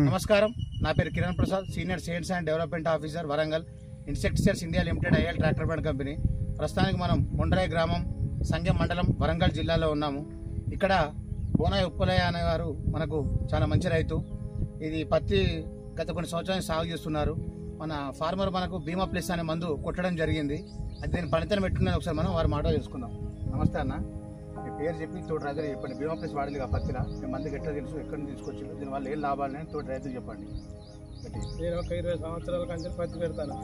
నమస్కారం, నా పేరు Kiran Prasad, senior science and development officer, Warangal insecticides India limited IL tractor brand company. ప్రస్తుతానికి మనం ముండ్రాయి గ్రామం, సంగెం మండలం, వరంగల్ జిల్లాలో ఉన్నాము. ఇక్కడ బోనాయి ఉప్పలయ్య అనే వారు మనకు చాలా మంచి రైతు. ఇది పత్తి గత కొన్ని సంవత్సరాలు సాగు చేస్తున్నారు. మన ఫార్మర్ మనకు బీమా ప్లస్ అనే మందు కొట్టడం జరిగింది. అది దీని పనితనం పెట్టుకున్నది ఒకసారి మనం వారి మాట తెలుసుకుందాం. నమస్తే అన్న, మీ పేరు చెప్పి తోటి రైతులు చెప్పండి. బీమా ప్లస్ వాడింది కదా పత్తిలా, మీ మందికి ఎట్లా తెలుసు, ఎక్కడి నుంచి తీసుకొచ్చింది, దీనివల్ల ఏం లాభాలని తోటి రైతులు చెప్పండి. నేను ఒక 20 సంవత్సరాల కంటే పత్తి పెడతాను.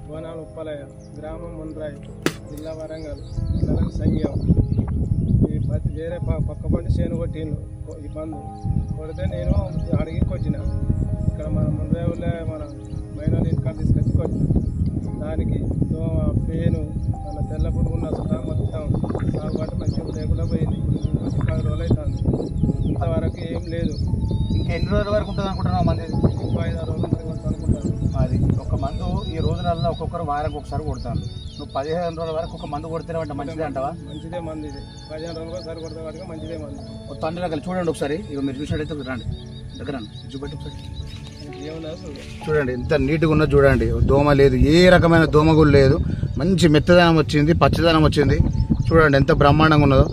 బోనాలు ఉప్పలయ్య, గ్రామం ముండ్రాయి, జిల్లా వరంగల్, మండలం సంగెం. ఈ పత్తి వేరే పక్క పండి చేను కొట్టిండు. ఈ మందు కొడితే నేను అడిగి కొట్టిన. ఇక్కడ మన ముండ్రాయిలో మన మైనాలు ఇంటికాడ తీసుకొచ్చి కొట్టిన. దానికి దోమ, పేను, మన తెల్ల పురుగున్న సుతా మొత్తం సాగుబాటు మంచిగా లేకుండా పోయింది. 10 రోజులు అవుతుంది, ఇంతవరకు ఏం లేదు. ఇంకా ఎన్ని రోజుల వరకు ఉంటుంది అనుకుంటున్నావు మంది? ఇంకో 5-6 రోజుల వరకు అనుకుంటాను. అది ఒక మందు ఈ రోజులలో ఒక్కొక్కరు వారానికి ఒకసారి కొడతాను. నువ్వు 15 రోజుల వరకు ఒక మందు కొడితేనే మంచిదే అంటావా? మంచిదే మంది ఇది. 15 రోజులు ఒకసారి కొడితే వాటికి మంచిదే మంది. తండ్రి దగ్గర చూడండి ఒకసారి. ఇక మీరు చూసినట్టయితే రండి దగ్గర చూపెట్టి ఒకసారి చూడండి, ఎంత నీట్గా ఉన్నది చూడండి. దోమ లేదు, ఏ రకమైన దోమ కూడా లేదు. మంచి మెత్తదనం వచ్చింది, పచ్చదనం వచ్చింది. చూడండి ఎంత బ్రహ్మాండంగా ఉన్నదో.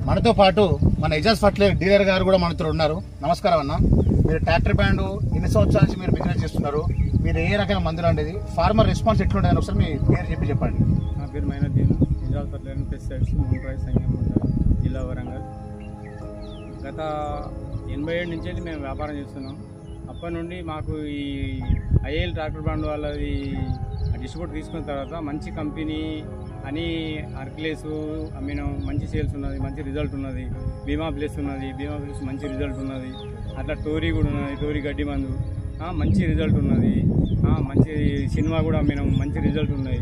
మనతో పాటు మన ఎజాజ్ ఫర్టిలైజర్ డీలర్ గారు కూడా మనతో ఉన్నారు. నమస్కారం అన్న, మీరు ట్రాక్టర్ బ్రాండ్ ఎన్ని సంవత్సరాల నుంచి మీరు బిజినెస్ చేస్తున్నారు? మీరు ఏ రకమైన మందులు అనేది ఫార్మర్ రెస్పాన్స్ ఎట్లుంటుంది ఒకసారి మీ పేరు చెప్పండి. నా పేరు మైనుద్దీన్, ఎజాజ్ ఫర్టిలైజర్ పెస్టిసైడ్స్, ముండ్రాయి, సంగెం జిల్లా వరంగల్. గత 87 నుంచి మేము వ్యాపారం చేస్తున్నాం. అప్పటి నుండి మాకు ఈ ఐఎల్ ట్రాక్టర్ బ్రాండ్ వాళ్ళది డిస్ట్రిబ్యూట్ తీసుకున్న తర్వాత మంచి కంపెనీ అని అర్క్లేసు అమ్మినాం. మంచి సేల్స్ ఉన్నది, మంచి రిజల్ట్ ఉన్నది. బీమా ప్లస్ ఉన్నది, బీమా ప్లస్ మంచి రిజల్ట్ ఉన్నది. అట్లా టోరీ కూడా ఉన్నది, టోరీ గడ్డి మందు మంచి రిజల్ట్ ఉన్నది. మంచి సినిమా కూడా అమ్మినాం, మంచి రిజల్ట్ ఉన్నది.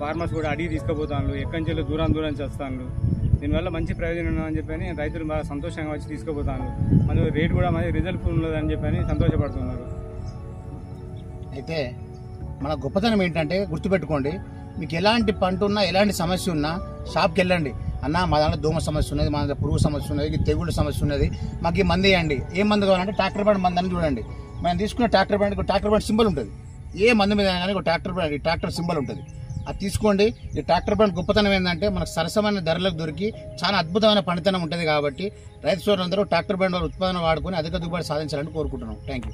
ఫార్మర్స్ కూడా అడిగి తీసుకుపోతాను, ఎక్కడి నుంచి దూరం వస్తాను. దీనివల్ల మంచి ప్రయోజనం ఉన్నదని చెప్పని రైతులు బాగా సంతోషంగా వచ్చి తీసుకుపోతాను. మన రేట్ కూడా మంచి రిజల్ట్ ఉన్నదని చెప్పని సంతోషపడుతున్నారు. అయితే మన గొప్పతనం ఏంటంటే గుర్తుపెట్టుకోండి, మీకు ఎలాంటి పంట ఉన్నా, ఎలాంటి సమస్య ఉన్నా షాప్కి వెళ్ళండి. అన్న మా దాంట్లో దోమ సమస్య ఉన్నది, మా దాంట్లో పురుగు సమస్య ఉన్నది, తెగుళ్ళ సమస్య ఉన్నది, మాకు ఈ మందు వేయండి. ఏ మందు కావాలంటే ట్రాక్టర్ బ్రాండ్ మందు అని చూడండి. మనం తీసుకున్న ట్రాక్టర్ బ్రాండ్ సింబల్ ఉంటుంది. ఏ మందు మీద కానీ ఒక ట్రాక్టర్ సింబల్ ఉంటుంది. అది తీసుకోండి. ఈ ట్రాక్టర్ బ్రాండ్ గొప్పతనం ఏంటంటే మనకు సరసమైన ధరలకు దొరికి చాలా అద్భుతమైన పనితనం ఉంటుంది. కాబట్టి రైతు సోదరులందరూ ట్రాక్టర్ బ్రాండ్ ఉత్పాదన వాడుకొని అధిక దిగుబడి సాధించాలని కోరుకుంటున్నాం. Thank you.